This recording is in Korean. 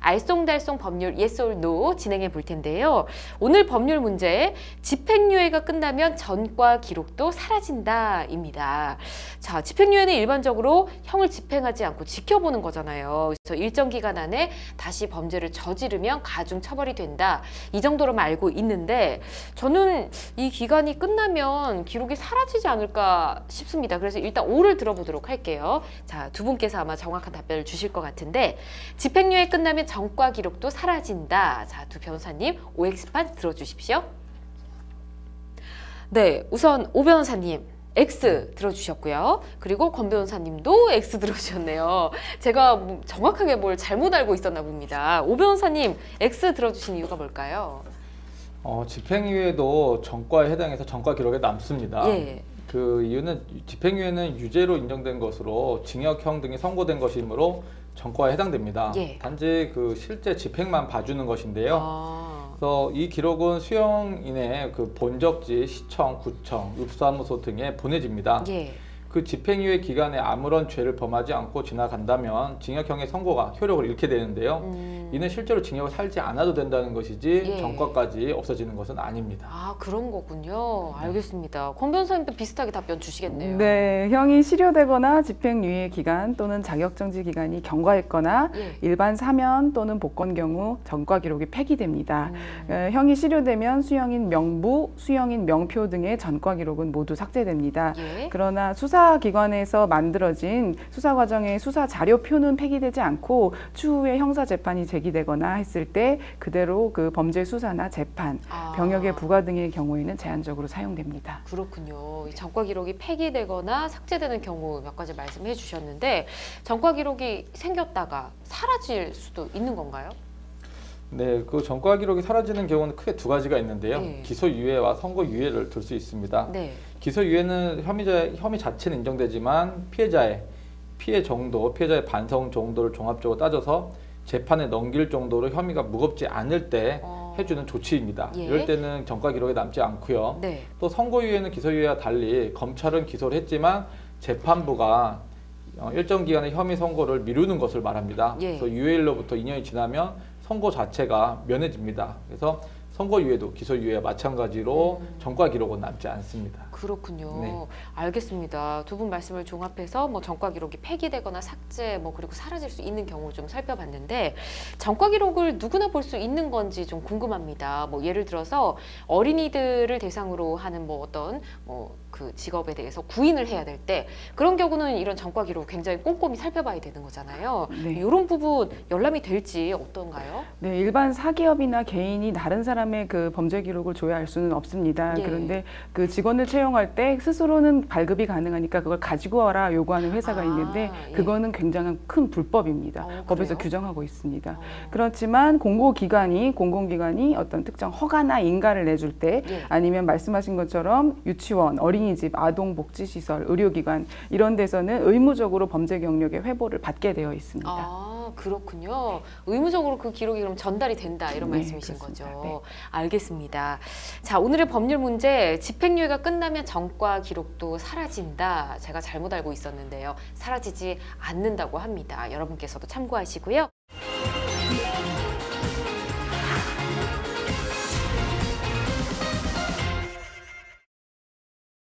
알쏭달쏭 법률 Yes or No 진행해 볼 텐데요. 오늘 법률 문제, 집행유예가 끝나면 전과 기록도 사라진다입니다. 자, 집행유예는 일반적으로 형을 집행하지 않고 지켜보는 거잖아요. 그래서 일정 기간 안에 다시 범죄를 저지르면 가중 처벌이 된다. 이 정도로만 알고 있는데 저는 이 기간이 끝나면 기록이 사라지지 않을까 싶습니다. 그래서 일단 O를 들어보도록 할게요. 자, 두 분께서 아마 정확한 답변을 주실 것 같은데 집행유예 끝나면 전과 기록도 사라진다. 자, 두 변호사님 OX판 들어주십시오. 네, 우선 오 변호사님 X 들어주셨고요. 그리고 권 변호사님도 X 들어주셨네요. 제가 정확하게 뭘 잘못 알고 있었나 봅니다. 오 변호사님 X 들어주신 이유가 뭘까요? 집행유예도 전과에 해당해서 전과 기록에 남습니다. 예. 그 이유는 집행유예는 유죄로 인정된 것으로 징역형 등이 선고된 것이므로 전과에 해당됩니다. 예. 단지 그 실제 집행만 봐주는 것인데요. 그래서 이 기록은 수용인의 그 본적지, 시청, 구청, 읍사무소 등에 보내집니다. 예. 그 집행유예 기간에 아무런 죄를 범하지 않고 지나간다면 징역형의 선고가 효력을 잃게 되는데요. 이는 실제로 징역을 살지 않아도 된다는 것이지 예. 전과까지 없어지는 것은 아닙니다. 아, 그런 거군요. 알겠습니다. 권 변호사님도 비슷하게 답변 주시겠네요. 네, 형이 실효되거나 집행유예 기간 또는 자격정지 기간이 경과했거나 예. 일반 사면 또는 복권 경우 전과 기록이 폐기됩니다. 형이 실효되면 수형인 명부, 수형인 명표 등의 전과 기록은 모두 삭제됩니다. 예. 그러나 수사기관에서 만들어진 수사 과정의 수사 자료표는 폐기되지 않고 추후에 형사 재판이 제기되거나 했을 때 그대로 그 범죄 수사나 재판, 병역의 부과 등의 경우에는 제한적으로 사용됩니다. 그렇군요. 이 전과 기록이 폐기되거나 삭제되는 경우 몇 가지 말씀해 주셨는데 전과 기록이 생겼다가 사라질 수도 있는 건가요? 네, 그 전과 기록이 사라지는 경우는 크게 두 가지가 있는데요. 네. 기소유예와 선고유예를 들 수 있습니다. 네. 기소유예는 혐의 자체는 인정되지만 피해자의 피해 정도, 피해자의 반성 정도를 종합적으로 따져서 재판에 넘길 정도로 혐의가 무겁지 않을 때 해주는 조치입니다. 예. 이럴 때는 전과 기록에 남지 않고요. 네. 또 선고유예는 기소유예와 달리 검찰은 기소를 했지만 재판부가 일정 기간의 혐의 선고를 미루는 것을 말합니다. 예. 그래서 유예일로부터 2년이 지나면 선고 자체가 면해집니다. 그래서 선고유예도 기소유예와 마찬가지로 전과 기록은 남지 않습니다. 그렇군요. 네. 알겠습니다. 두 분 말씀을 종합해서 뭐 전과 기록이 폐기되거나 삭제, 뭐 그리고 사라질 수 있는 경우를 좀 살펴봤는데 전과 기록을 누구나 볼 수 있는 건지 좀 궁금합니다. 뭐 예를 들어서 어린이들을 대상으로 하는 뭐 어떤 그 직업에 대해서 구인을 해야 될 때 그런 경우는 이런 전과 기록 굉장히 꼼꼼히 살펴봐야 되는 거잖아요. 네. 이런 부분 열람이 될지 어떤가요? 네, 일반 사기업이나 개인이 다른 사람의 그 범죄 기록을 조회할 수는 없습니다. 예. 그런데 그 직원을 채용할 때 스스로는 발급이 가능하니까 그걸 가지고 와라 요구하는 회사가 있는데 예. 그거는 굉장한 큰 불법입니다. 법에서 그래요? 규정하고 있습니다. 그렇지만 공공기관이 어떤 특정 허가나 인가를 내줄 때 예. 아니면 말씀하신 것처럼 유치원, 어린이집, 아동복지시설, 의료기관 이런 데서는 의무적으로 범죄 경력의 회보를 받게 되어 있습니다. 아, 그렇군요. 의무적으로 그 기록이 그럼 전달이 된다 이런 네, 말씀이신 그렇습니다. 거죠. 네. 알겠습니다. 자, 오늘의 법률 문제 집행유예가 끝나면 전과 기록도 사라진다. 제가 잘못 알고 있었는데요. 사라지지 않는다고 합니다. 여러분께서도 참고하시고요.